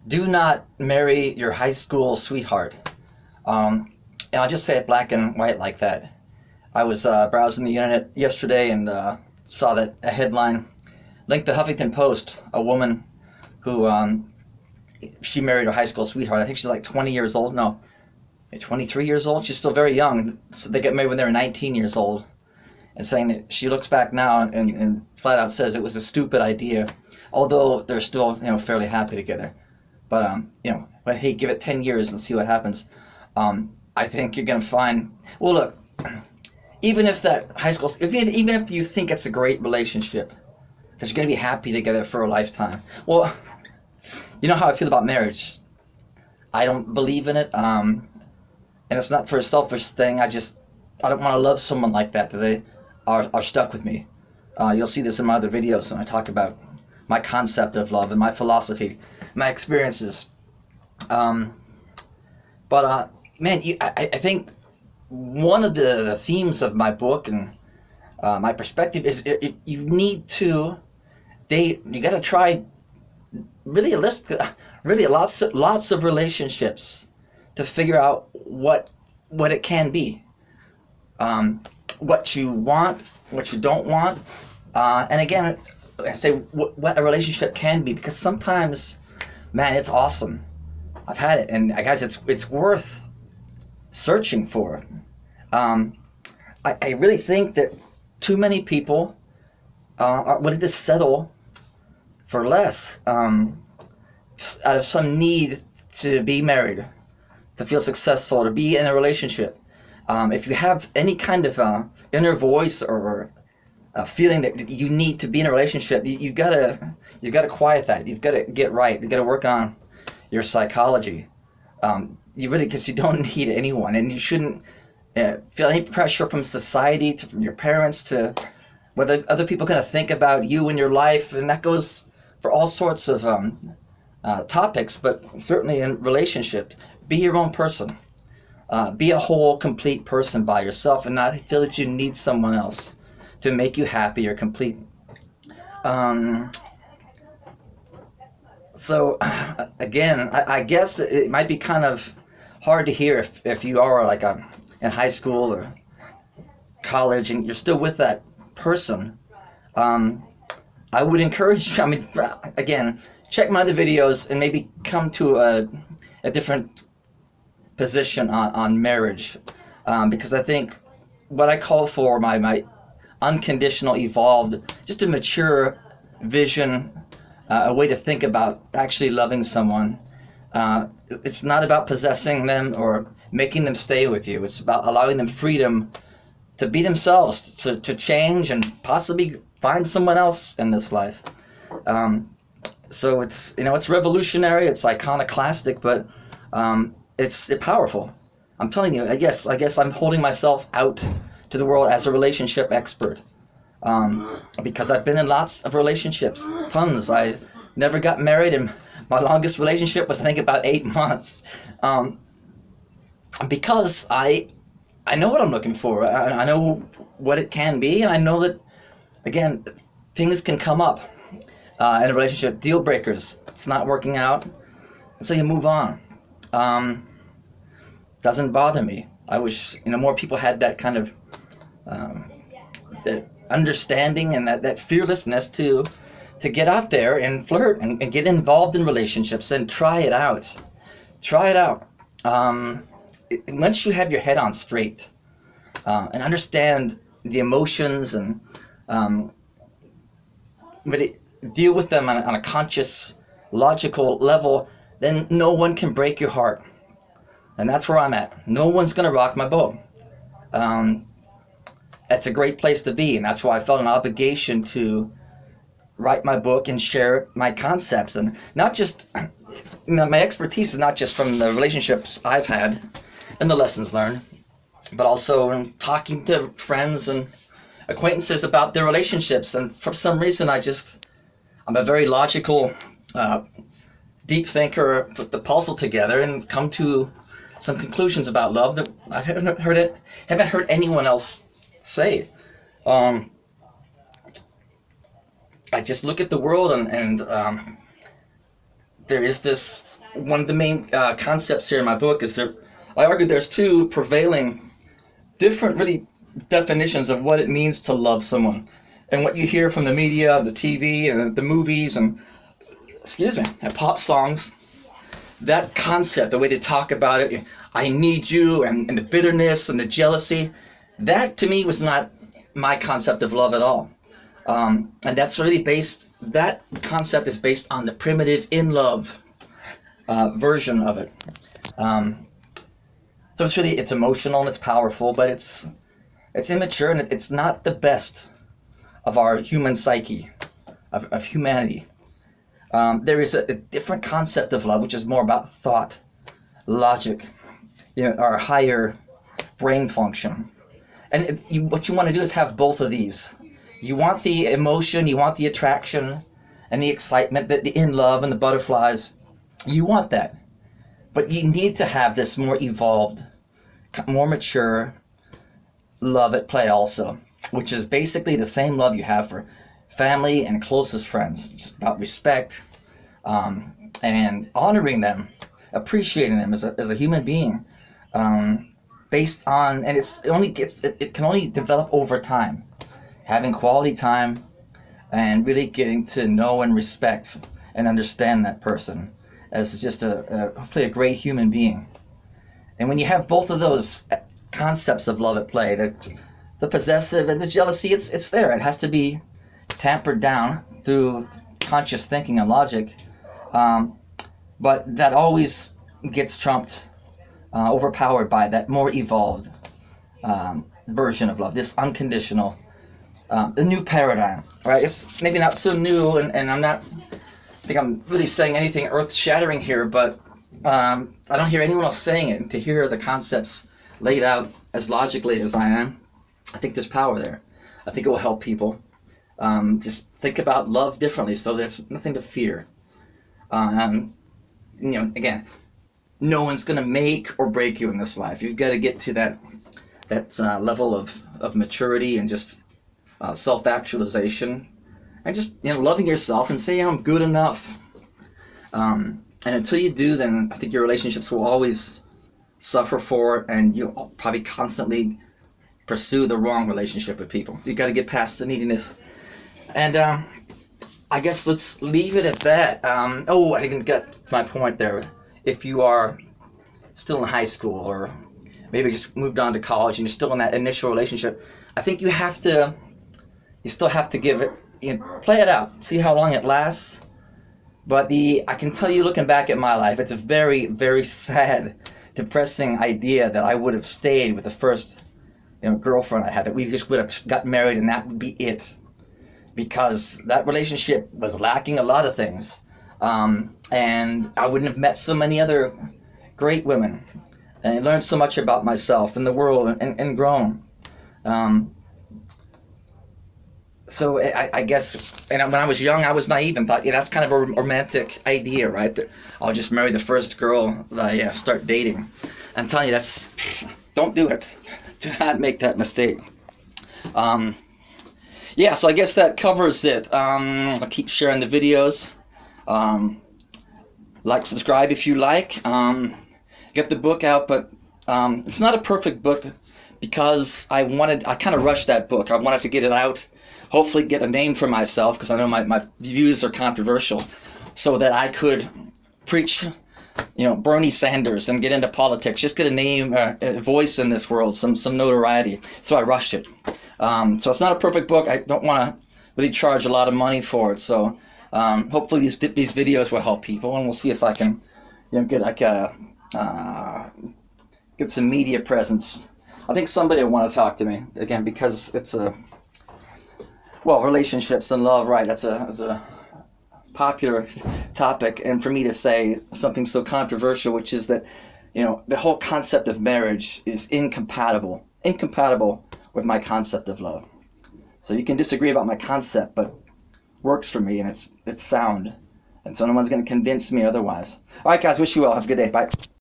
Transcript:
Do not marry your high school sweetheart. And I'll just say it black and white like that. I was browsing the internet yesterday and saw that a headline linked to Huffington Post, a woman who she married her high school sweetheart. I think she's like 20 years old. No, 23 years old. She's still very young. So they get married when they were 19 years old. And saying that she looks back now and flat out says it was a stupid idea, although they're still fairly happy together. But but hey, give it 10 years and see what happens. I think you're gonna find. Well, look, even if that high school, even if you think it's a great relationship, that you're gonna be happy together for a lifetime. Well, you know how I feel about marriage. I don't believe in it, and it's not for a selfish thing. I don't want to love someone like that they are stuck with me. You'll see this in my other videos when I talk about my concept of love and my philosophy, my experiences. Man, I think one of the themes of my book and my perspective is you need to date. You got to try really lots of relationships to figure out what it can be. What you want, what you don't want, and again, I say what a relationship can be, because sometimes, man, it's awesome. I've had it, and guys, it's worth searching for. I really think that too many people are willing to settle for less out of some need to be married, to feel successful, to be in a relationship. If you have any kind of inner voice or a feeling that you need to be in a relationship, you gotta quiet that. You've got to get right. You got to work on your psychology. You really, because you don't need anyone, and you shouldn't feel any pressure from society, from your parents, to whether other people are gonna think about you and your life, and that goes for all sorts of topics, but certainly in relationships. Be your own person. Be a whole, complete person by yourself, and not feel that you need someone else to make you happy or complete. So, again, I guess it might be kind of hard to hear if you are like in high school or college and you're still with that person. I would encourage you, again, check my other videos and maybe come to a different position on marriage, because I think what I call for my unconditional, evolved, just a mature vision, a way to think about actually loving someone. It's not about possessing them or making them stay with you. It's about allowing them freedom to be themselves, to change and possibly find someone else in this life. So it's revolutionary, it's iconoclastic, but it's powerful. I'm telling you, I guess I'm holding myself out to the world as a relationship expert, because I've been in lots of relationships, tons. I never got married, and my longest relationship was, I think, about 8 months, because I know what I'm looking for. I know what it can be, and I know that, again, things can come up in a relationship, deal breakers. It's not working out, so you move on. Doesn't bother me. I wish more people had that kind of that understanding and that fearlessness to get out there and flirt and get involved in relationships and try it out. Try it out. Once you have your head on straight and understand the emotions and deal with them on a conscious, logical level, then no one can break your heart. And that's where I'm at. No one's going to rock my boat. That's a great place to be, and that's why I felt an obligation to write my book and share my concepts. And not just, my expertise is not just from the relationships I've had and the lessons learned, but also in talking to friends and acquaintances about their relationships. And for some reason, I'm a very logical, deep thinker, put the puzzle together and come to some conclusions about love that I haven't heard anyone else say. I just look at the world and there is this, one of the main concepts here in my book is that I argue there's two prevailing different really definitions of what it means to love someone. And what you hear from the media, the TV, and the movies, and and pop songs, that concept, the way they talk about it, I need you, and the bitterness and the jealousy, that to me was not my concept of love at all. And that's really that concept is based on the primitive in love version of it. So it's emotional and it's powerful, but it's immature, and it's not the best of our human psyche, of humanity. There is a different concept of love, which is more about thought, logic, our higher brain function. And what you want to do is have both of these. You want the emotion, you want the attraction, and the excitement, the in love and the butterflies. You want that. But you need to have this more evolved, more mature love at play also, which is basically the same love you have for family and closest friends. It's just about respect and honoring them, appreciating them as a human being, based on, and it can only develop over time, having quality time and really getting to know and respect and understand that person as just hopefully a great human being. And when you have both of those concepts of love at play, the possessive and the jealousy, it's there. It has to be tampered down through conscious thinking and logic, but that always gets trumped, overpowered by that more evolved version of love, this unconditional, the new paradigm, right? It's maybe not so new, and I think I'm really saying anything earth-shattering here, but I don't hear anyone else saying it. And to hear the concepts laid out as logically as I am, I think there's power there. I think it will help people just think about love differently, so there's nothing to fear. Again, no one's going to make or break you in this life. You've got to get to that level of maturity and just self-actualization, and just loving yourself and saying I'm good enough. And until you do, then I think your relationships will always suffer for it, and you'll probably constantly pursue the wrong relationship with people. You got to get past the neediness. And I guess let's leave it at that. I didn't get my point there. If you are still in high school, or maybe just moved on to college and you're still in that initial relationship, I think you still have to give it, play it out, see how long it lasts. But I can tell you, looking back at my life, it's a very, very sad, depressing idea that I would have stayed with the first girlfriend I had, that we just would have got married and that would be it. Because that relationship was lacking a lot of things. And I wouldn't have met so many other great women. And I learned so much about myself and the world, and grown. So I guess, and when I was young, I was naive and thought, that's kind of a romantic idea, right? That I'll just marry the first girl that I start dating. I'm telling you, don't do it. Do not make that mistake. So I guess that covers it. I'll keep sharing the videos. Like, subscribe if you like. Get the book out, but it's not a perfect book because I kind of rushed that book. I wanted to get it out, hopefully get a name for myself, because I know my views are controversial, so that I could preach, Bernie Sanders and get into politics, just get a name, a voice in this world, some notoriety. So I rushed it. So it's not a perfect book. I don't want to really charge a lot of money for it. So hopefully these videos will help people, and we'll see if I can, get some media presence. I think somebody will want to talk to me again, because it's relationships and love, right? That's a popular topic, and for me to say something so controversial, which is that, the whole concept of marriage is incompatible with my concept of love. So you can disagree about my concept, but works for me, and it's sound, and so no one's going to convince me otherwise. All right, guys, wish you well. Have a good day. Bye.